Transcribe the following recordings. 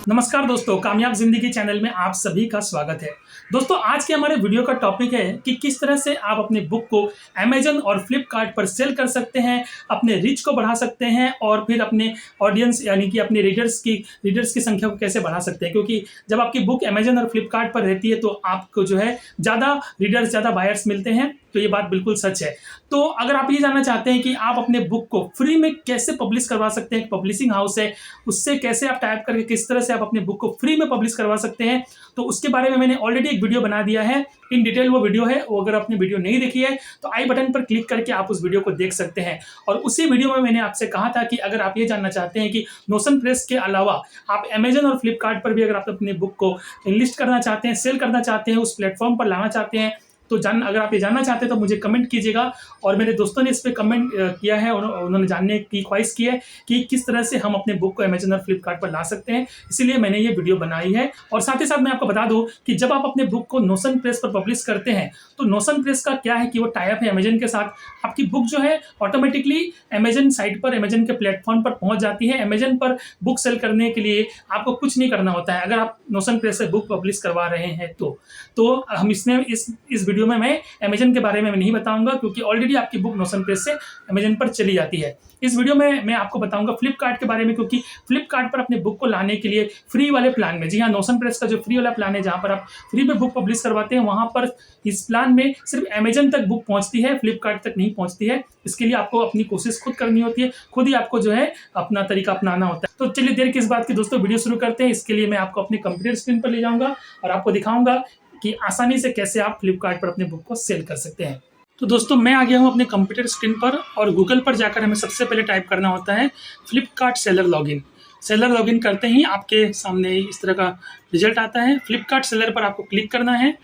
नमस्कार दोस्तों, कामयाब जिंदगी चैनल में आप सभी का स्वागत है। दोस्तों, आज के हमारे वीडियो का टॉपिक है कि किस तरह से आप अपने बुक को अमेजन और फ्लिपकार्ट पर सेल कर सकते हैं, अपने रीच को बढ़ा सकते हैं और फिर अपने ऑडियंस यानी कि अपने रीडर्स की संख्या को कैसे बढ़ा सकते हैं। क्योंकि जब आपकी बुक अमेजन और फ्लिपकार्ट पर रहती है तो आपको जो है ज़्यादा रीडर्स, ज़्यादा बायर्स मिलते हैं। तो ये बात बिल्कुल सच है। तो अगर आप ये जानना चाहते हैं कि आप अपने बुक को फ्री में कैसे पब्लिश करवा सकते हैं, पब्लिशिंग हाउस है उससे कैसे आप टाइप करके किस तरह से आप अपने बुक को फ्री में पब्लिश करवा सकते हैं, तो उसके बारे में मैंने ऑलरेडी एक वीडियो बना दिया है। इन डिटेल वो वीडियो है, वो अगर आपने वीडियो नहीं देखी है तो आई बटन पर क्लिक करके आप उस वीडियो को देख सकते हैं। और उसी वीडियो में मैंने आपसे कहा था कि अगर आप ये जानना चाहते हैं कि नोशन प्रेस के अलावा आप अमेजन और फ्लिपकार्ट पर भी अगर आप अपने बुक को लिस्ट करना चाहते हैं, सेल करना चाहते हैं, उस प्लेटफॉर्म पर लाना चाहते हैं, तो अगर आप ये जानना चाहते हैं तो मुझे कमेंट कीजिएगा। और मेरे दोस्तों ने इस पे कमेंट किया है और उन्होंने जानने की ख्वाहिश की है कि किस तरह से हम अपने बुक को अमेजन और फ्लिपकार्ट पर ला सकते हैं, इसीलिए मैंने ये वीडियो बनाई है। और साथ ही साथ मैं आपको बता दूं कि जब आप अपने बुक को नोशन प्रेस पर पब्लिश करते हैं तो नोशन प्रेस का क्या है कि वो टाई अप है अमेजन के साथ। आपकी बुक जो है ऑटोमेटिकली अमेजन साइट पर, अमेजन के प्लेटफॉर्म पर पहुंच जाती है। अमेजन पर बुक सेल करने के लिए आपको कुछ नहीं करना होता है अगर आप नोशन प्रेस से बुक पब्लिश करवा रहे हैं तो हम इस वीडियो में मैं अमेजन के बारे में नहीं बताऊंगा, क्योंकि ऑलरेडी आपकी बुक नोशन प्रेस से अमेजन पर चली जाती है। इस वीडियो में मैं आपको बताऊंगा फ्लिपकार्ट के बारे में, क्योंकि फ्लिपकार्ट पर अपने बुक को लाने के लिए फ्री वाले प्लान में, जी हाँ, नोशन प्रेस का जो फ्री वाला प्लान है जहां पर आप फ्री में बुक पब्लिश करवाते हैं, वहां पर इस प्लान में सिर्फ अमेजन तक बुक पहुंचती है, फ्लिपकार्ट तक नहीं पहुंचती है। इसके लिए आपको अपनी कोशिश खुद करनी होती है, खुद ही आपको जो है अपना तरीका अपनाना होता है। तो चलिए देर किस बात की दोस्तों, वीडियो शुरू करते हैं। इसके लिए मैं आपको अपने कंप्यूटर स्क्रीन पर ले जाऊंगा और आपको दिखाऊंगा कि आसानी से कैसे आप फ्लिपकार्ट पर अपने बुक को सेल कर सकते हैं। तो दोस्तों, मैं आ गया हूं अपने कंप्यूटर स्क्रीन पर और गूगल पर जाकर हमें सबसे पहले टाइप करना होता है Flipkart seller login. Seller login करते ही आपके सामने इस तरह का रिजल्ट आता है। फ्लिपकार्ट सेलर पर आपको क्लिक करना है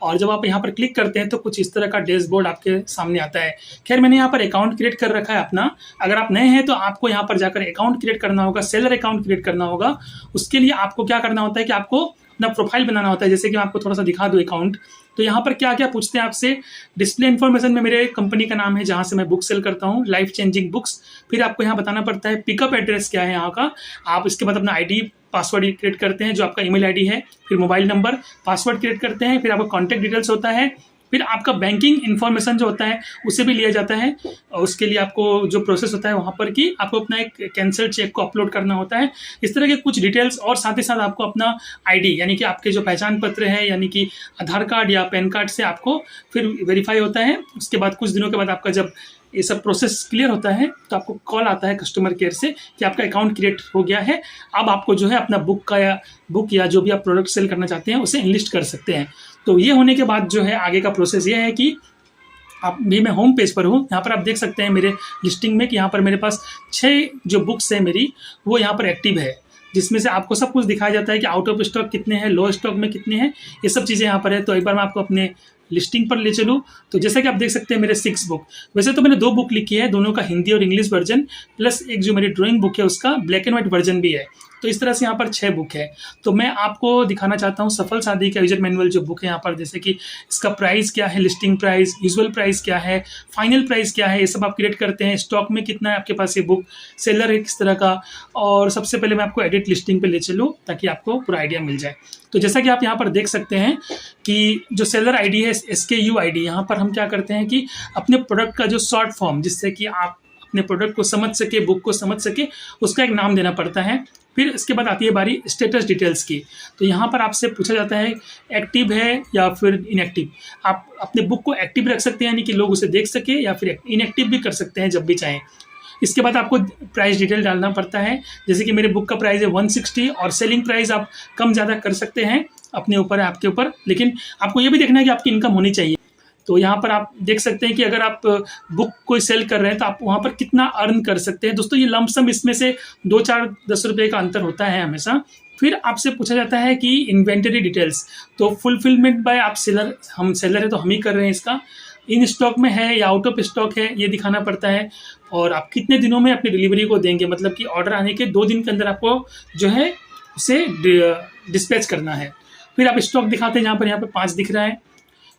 और जब आप यहाँ पर क्लिक करते हैं तो कुछ इस तरह का डैशबोर्ड आपके सामने आता है। खैर, मैंने यहाँ पर अकाउंट क्रिएट कर रखा है अपना। अगर आप नए हैं तो आपको यहाँ पर जाकर अकाउंट क्रिएट करना होगा, सेलर अकाउंट क्रिएट करना होगा। उसके लिए आपको क्या करना होता है कि आपको अपना प्रोफाइल बनाना होता है। जैसे कि मैं आपको थोड़ा सा दिखा दूँ अकाउंट, तो यहाँ पर क्या क्या पूछते हैं आपसे। डिस्प्ले इन्फॉर्मेशन में मेरे कंपनी का नाम है जहाँ से मैं बुक सेल करता हूँ, लाइफ चेंजिंग बुक्स। फिर आपको यहाँ बताना पड़ता है पिकअप एड्रेस क्या है यहाँ का। आप इसके बाद अपना आईडी पासवर्ड क्रिएट करते हैं जो आपका ईमेल आईडी है, फिर मोबाइल नंबर, पासवर्ड क्रिएट करते हैं, फिर आपका कॉन्टैक्ट डिटेल्स होता है, फिर आपका बैंकिंग इन्फॉर्मेशन जो होता है उसे भी लिया जाता है। और उसके लिए आपको जो प्रोसेस होता है वहाँ पर कि आपको अपना एक कैंसिल चेक को अपलोड करना होता है, इस तरह के कुछ डिटेल्स। और साथ ही साथ आपको अपना आईडी यानी कि आपके जो पहचान पत्र है यानी कि आधार कार्ड या पैन कार्ड से आपको फिर वेरीफाई होता है। उसके बाद कुछ दिनों के बाद आपका जब ये सब प्रोसेस क्लियर होता है तो आपको कॉल आता है कस्टमर केयर से कि आपका अकाउंट क्रिएट हो गया है, अब आपको जो है अपना बुक या जो भी आप प्रोडक्ट सेल करना चाहते हैं उसे इनलिस्ट कर सकते हैं। तो ये होने के बाद जो है आगे का प्रोसेस ये है कि मैं होम पेज पर हूँ। यहाँ पर आप देख सकते हैं मेरे लिस्टिंग में कि यहाँ पर मेरे पास 6 जो बुक्स है मेरी वो यहाँ पर एक्टिव है, जिसमें से आपको सब कुछ दिखाया जाता है कि आउट ऑफ स्टॉक कितने हैं, लो स्टॉक में कितने हैं, ये सब चीज़ें यहाँ पर है। तो एक बार मैं आपको अपने लिस्टिंग पर ले चलूँ तो जैसा कि आप देख सकते हैं मेरे 6 बुक, वैसे तो मैंने 2 बुक लिखी है, दोनों का हिंदी और इंग्लिश वर्जन, प्लस एक जो मेरी ड्राइंग बुक है उसका ब्लैक एंड व्हाइट वर्जन भी है। तो इस तरह से यहाँ पर 6 बुक है। तो मैं आपको दिखाना चाहता हूँ सफल शादी का यूजर मैनुअल जो बुक है यहाँ पर, जैसे कि इसका प्राइस क्या है, लिस्टिंग प्राइस, यूजुअल प्राइस क्या है, फाइनल प्राइस क्या है, ये सब आप क्रिएट करते हैं। स्टॉक में कितना है आपके पास ये बुक, सेलर है किस तरह का। और सबसे पहले मैं आपको एडिट लिस्टिंग पे ले चलूँ ताकि आपको पूरा आइडिया मिल जाए। तो जैसा कि आप यहाँ पर देख सकते हैं कि जो सेलर आईडी है SKU आईडी, यहाँ पर हम क्या करते हैं कि अपने प्रोडक्ट का जो शॉर्ट फॉर्म, जिससे कि आप अपने प्रोडक्ट को समझ सके, बुक को समझ सके, उसका एक नाम देना पड़ता है। फिर इसके बाद आती है बारी स्टेटस डिटेल्स की। तो यहाँ पर आपसे पूछा जाता है एक्टिव है या फिर इनएक्टिव। आप अपने बुक को एक्टिव रख सकते हैं यानी कि लोग उसे देख सके, या फिर इनएक्टिव भी कर सकते हैं जब भी चाहें। इसके बाद आपको प्राइस डिटेल डालना पड़ता है, जैसे कि मेरे बुक का प्राइस है 160 और सेलिंग प्राइस आप कम ज़्यादा कर सकते हैं, अपने ऊपर है, आपके ऊपर। लेकिन आपको ये भी देखना है कि आपकी इनकम होनी चाहिए। तो यहाँ पर आप देख सकते हैं कि अगर आप बुक कोई सेल कर रहे हैं तो आप वहाँ पर कितना अर्न कर सकते हैं। दोस्तों, ये लमसम इसमें से 2-4-10 रुपये का अंतर होता है हमेशा। फिर आपसे पूछा जाता है कि इन्वेंटरी डिटेल्स, तो फुलफिलमेंट बाय आप सेलर, हम सेलर है तो हम ही कर रहे हैं इसका, इन स्टॉक में है या आउट ऑफ स्टॉक है ये दिखाना पड़ता है। और आप कितने दिनों में अपनी डिलीवरी को देंगे, मतलब कि ऑर्डर आने के 2 दिन के अंदर आपको जो है उसे डिस्पैच करना है। फिर आप स्टॉक दिखाते हैं, यहाँ पर 5 दिख रहा है।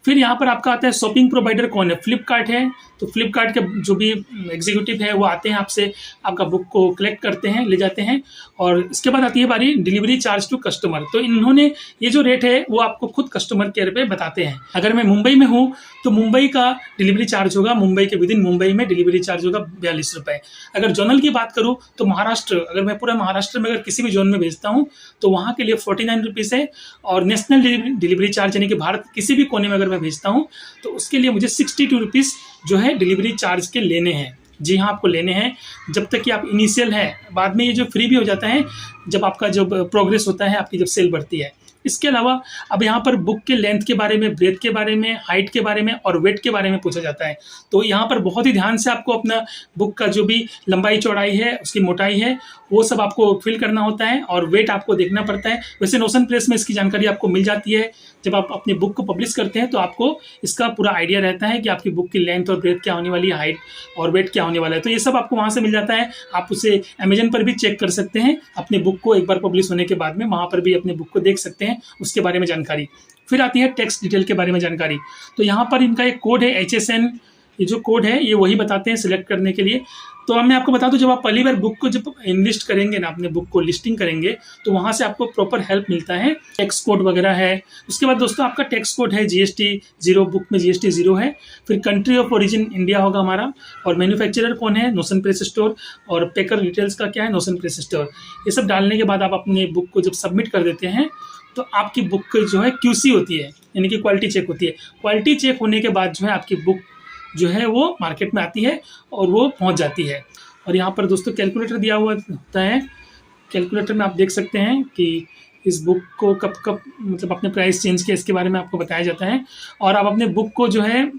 फिर यहाँ पर आपका आता है शॉपिंग प्रोवाइडर कौन है, फ्लिपकार्ट है तो फ्लिपकार्ट के जो भी एग्जीक्यूटिव है वो आते हैं, आपसे आपका बुक को कलेक्ट करते हैं, ले जाते हैं। और इसके बाद आती है बारी डिलीवरी चार्ज टू कस्टमर। तो इन्होंने ये जो रेट है वो आपको खुद कस्टमर केयर पे बताते हैं। अगर मैं मुंबई में हूँ तो मुंबई का डिलीवरी चार्ज होगा, मुंबई के विदिन मुंबई में डिलीवरी चार्ज होगा 42 रुपये। अगर जोनल की बात करूँ तो महाराष्ट्र, अगर मैं पूरा महाराष्ट्र में अगर किसी भी जोन में भेजता हूँ तो वहाँ के लिए 49 रुपीज़ है। और नेशनल डिलीवरी चार्ज यानी कि भारत किसी भी कोने में अगर मैं भेजता हूँ तो उसके लिए मुझे 62 रुपीज़ जो है डिलीवरी चार्ज के लेने हैं। जी हाँ, आपको लेने हैं जब तक कि आप इनिशियल है। बाद में ये जो फ्री भी हो जाता है जब आपका जब प्रोग्रेस होता है, आपकी जब सेल बढ़ती है। इसके अलावा अब यहाँ पर बुक के लेंथ के बारे में, ब्रेथ के बारे में, हाइट के बारे में और वेट के बारे में पूछा जाता है। तो यहाँ पर बहुत ही ध्यान से आपको अपना बुक का जो भी लंबाई चौड़ाई है, उसकी मोटाई है, वो सब आपको फिल करना होता है और वेट आपको देखना पड़ता है। वैसे नोशन प्रेस में इसकी जानकारी आपको मिल जाती है। जब आप अपनी बुक को पब्लिश करते हैं तो आपको इसका पूरा आइडिया रहता है कि आपकी बुक की लेंथ और ब्रेथ क्या होने वाली है, हाइट और वेट क्या होने वाला है। तो ये सब आपको वहाँ से मिल जाता है। आप उसे अमेजन पर भी चेक कर सकते हैं, अपनी बुक को एक बार पब्लिश होने के बाद में वहाँ पर भी अपनी बुक को देख सकते हैं, उसके बारे में जानकारी। फिर आती है टैक्स डिटेल के बारे में जानकारी। तो यहाँ पर इनका एक कोड है HSN, ये जो कोड है ये वही बताते हैं सिलेक्ट करने के लिए। तो अब मैं आपको बता दूं, जब आप पहली बार बुक को जब इनलिस्ट करेंगे ना, अपने बुक को लिस्टिंग करेंगे तो वहाँ से आपको प्रॉपर हेल्प मिलता है, टैक्स कोड वगैरह है। उसके बाद दोस्तों आपका टैक्स कोड है GST 0, बुक में GST 0 है। फिर कंट्री ऑफ ओरिजिन इंडिया होगा हमारा, और मैन्युफैक्चरर कौन है, नोशन प्रेस स्टोर, और पेकर डिटेल्स का क्या है, नोशन प्रेस स्टोर। ये सब डालने के बाद आप अपने बुक को जब सबमिट कर देते हैं तो आपकी बुक जो है QC होती है, यानी कि क्वालिटी चेक होती है। क्वालिटी चेक होने के बाद जो है आपकी बुक जो है वो मार्केट में आती है और वो पहुंच जाती है। और यहाँ पर दोस्तों कैलकुलेटर दिया हुआ होता है। कैलकुलेटर में आप देख सकते हैं कि इस बुक को कब कब मतलब अपने प्राइस चेंज किया, इसके बारे में आपको बताया जाता है। और आप अपने बुक को जो है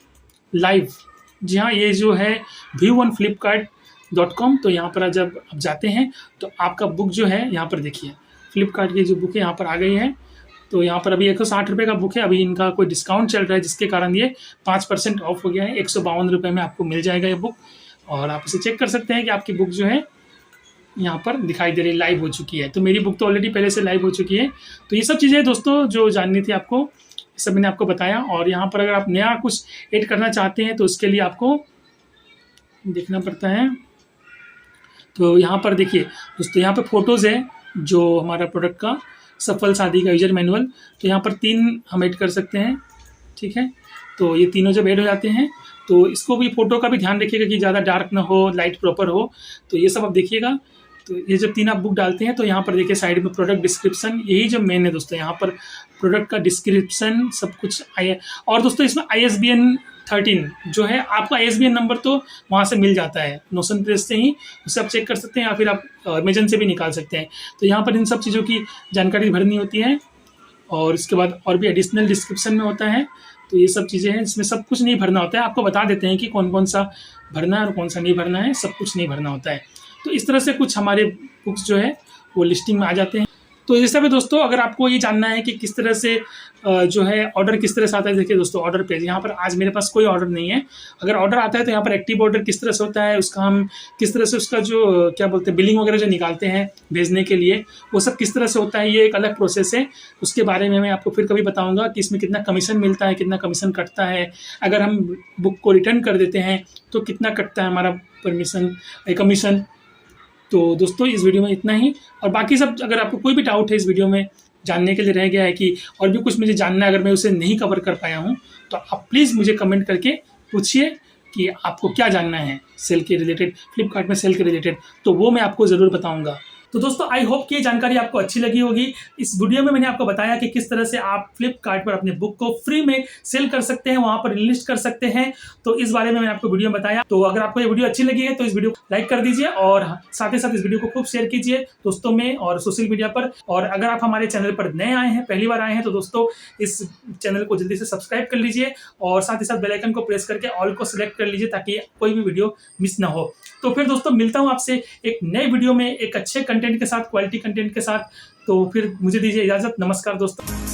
लाइव, जी हाँ, ये जो है view1flipkart.com, तो यहाँ पर जब आप जाते हैं तो आपका बुक जो है यहाँ पर देखिए, फ्लिपकार्ट की जो बुक है यहाँ पर आ गई है। तो यहाँ पर अभी 160 रुपये का बुक है, अभी इनका कोई डिस्काउंट चल रहा है जिसके कारण ये 5% ऑफ हो गया है। 152 रुपये में आपको मिल जाएगा ये बुक। और आप इसे चेक कर सकते हैं कि आपकी बुक जो है यहाँ पर दिखाई दे रही, लाइव हो चुकी है। तो मेरी बुक तो ऑलरेडी पहले से लाइव हो चुकी है। तो ये सब चीज़ें दोस्तों जो जाननी थी आपको, सब मैंने आपको बताया। और यहाँ पर अगर आप नया कुछ ऐड करना चाहते हैं तो उसके लिए आपको देखना पड़ता है। तो यहाँ पर देखिए दोस्तों, यहाँ पर फोटोज़ है जो हमारा प्रोडक्ट का, सफल शादी का यूजर मैनुअल। तो यहाँ पर 3 हम ऐड कर सकते हैं, ठीक है। तो ये तीनों जब ऐड हो जाते हैं तो इसको भी, फोटो का भी ध्यान रखिएगा कि ज़्यादा डार्क ना हो, लाइट प्रॉपर हो। तो ये सब आप देखिएगा। तो ये जब 3 आप बुक डालते हैं तो यहाँ पर देखिए साइड में प्रोडक्ट डिस्क्रिप्शन, यही जो मेन है दोस्तों, यहाँ पर प्रोडक्ट का डिस्क्रिप्शन सब कुछ आया। और दोस्तों इसमें ISBN 13 जो है, आपका ISBN नंबर तो वहाँ से मिल जाता है, नोशन प्रेस से ही उससे आप चेक कर सकते हैं, या फिर आप अमेजन से भी निकाल सकते हैं। तो यहाँ पर इन सब चीज़ों की जानकारी भरनी होती है। और इसके बाद और भी एडिशनल डिस्क्रिप्शन में होता है। तो ये सब चीज़ें हैं, इसमें सब कुछ नहीं भरना होता है। आपको बता देते हैं कि कौन कौन सा भरना है और कौन सा नहीं भरना है, सब कुछ नहीं भरना होता है। तो इस तरह से कुछ हमारे बुक्स जो है वो लिस्टिंग में आ जाते हैं। तो जैसा भी दोस्तों, अगर आपको ये जानना है कि किस तरह से जो है ऑर्डर किस तरह से आता है, देखिए दोस्तों ऑर्डर पेज, यहाँ पर आज मेरे पास कोई ऑर्डर नहीं है। अगर ऑर्डर आता है तो यहाँ पर एक्टिव ऑर्डर किस तरह से होता है, उसका हम किस तरह से उसका जो क्या बोलते हैं बिलिंग वगैरह जो निकालते हैं भेजने के लिए, वो सब किस तरह से होता है, ये एक अलग प्रोसेस है। उसके बारे में मैं आपको फिर कभी बताऊँगा कि इसमें कितना कमीशन मिलता है, कितना कमीशन कटता है। अगर हम बुक को रिटर्न कर देते हैं तो कितना कटता है हमारा कमीशन। तो दोस्तों इस वीडियो में इतना ही। और बाकी सब अगर आपको कोई भी डाउट है इस वीडियो में जानने के लिए रह गया है कि और भी कुछ मुझे जानना है, अगर मैं उसे नहीं कवर कर पाया हूँ, तो आप प्लीज़ मुझे कमेंट करके पूछिए कि आपको क्या जानना है सेल के रिलेटेड, फ्लिपकार्ट में सेल के रिलेटेड, तो वो मैं आपको ज़रूर बताऊँगा। तो दोस्तों आई होप कि ये जानकारी आपको अच्छी लगी होगी। इस वीडियो में मैंने आपको बताया कि किस तरह से आप फ्लिपकार्ट पर अपने बुक को फ्री में सेल कर सकते हैं, वहां पर लिस्ट कर सकते हैं। तो इस बारे में मैंने आपको वीडियो में बताया। तो अगर आपको ये वीडियो अच्छी लगी है तो इस वीडियो को लाइक कर दीजिए और साथ ही साथ इस वीडियो को खूब शेयर कीजिए दोस्तों में और सोशल मीडिया पर। और अगर आप हमारे चैनल पर नए आए हैं, पहली बार आए हैं, तो दोस्तों इस चैनल को जल्दी से सब्सक्राइब कर लीजिए और साथ ही साथ बेल आइकन को प्रेस करके ऑल को सिलेक्ट कर लीजिए ताकि कोई भी वीडियो मिस ना हो। तो फिर दोस्तों मिलता हूं आपसे एक नए वीडियो में एक अच्छे कंटेंट के साथ, क्वालिटी कंटेंट के साथ। तो फिर मुझे दीजिए इजाजत। नमस्कार दोस्तों।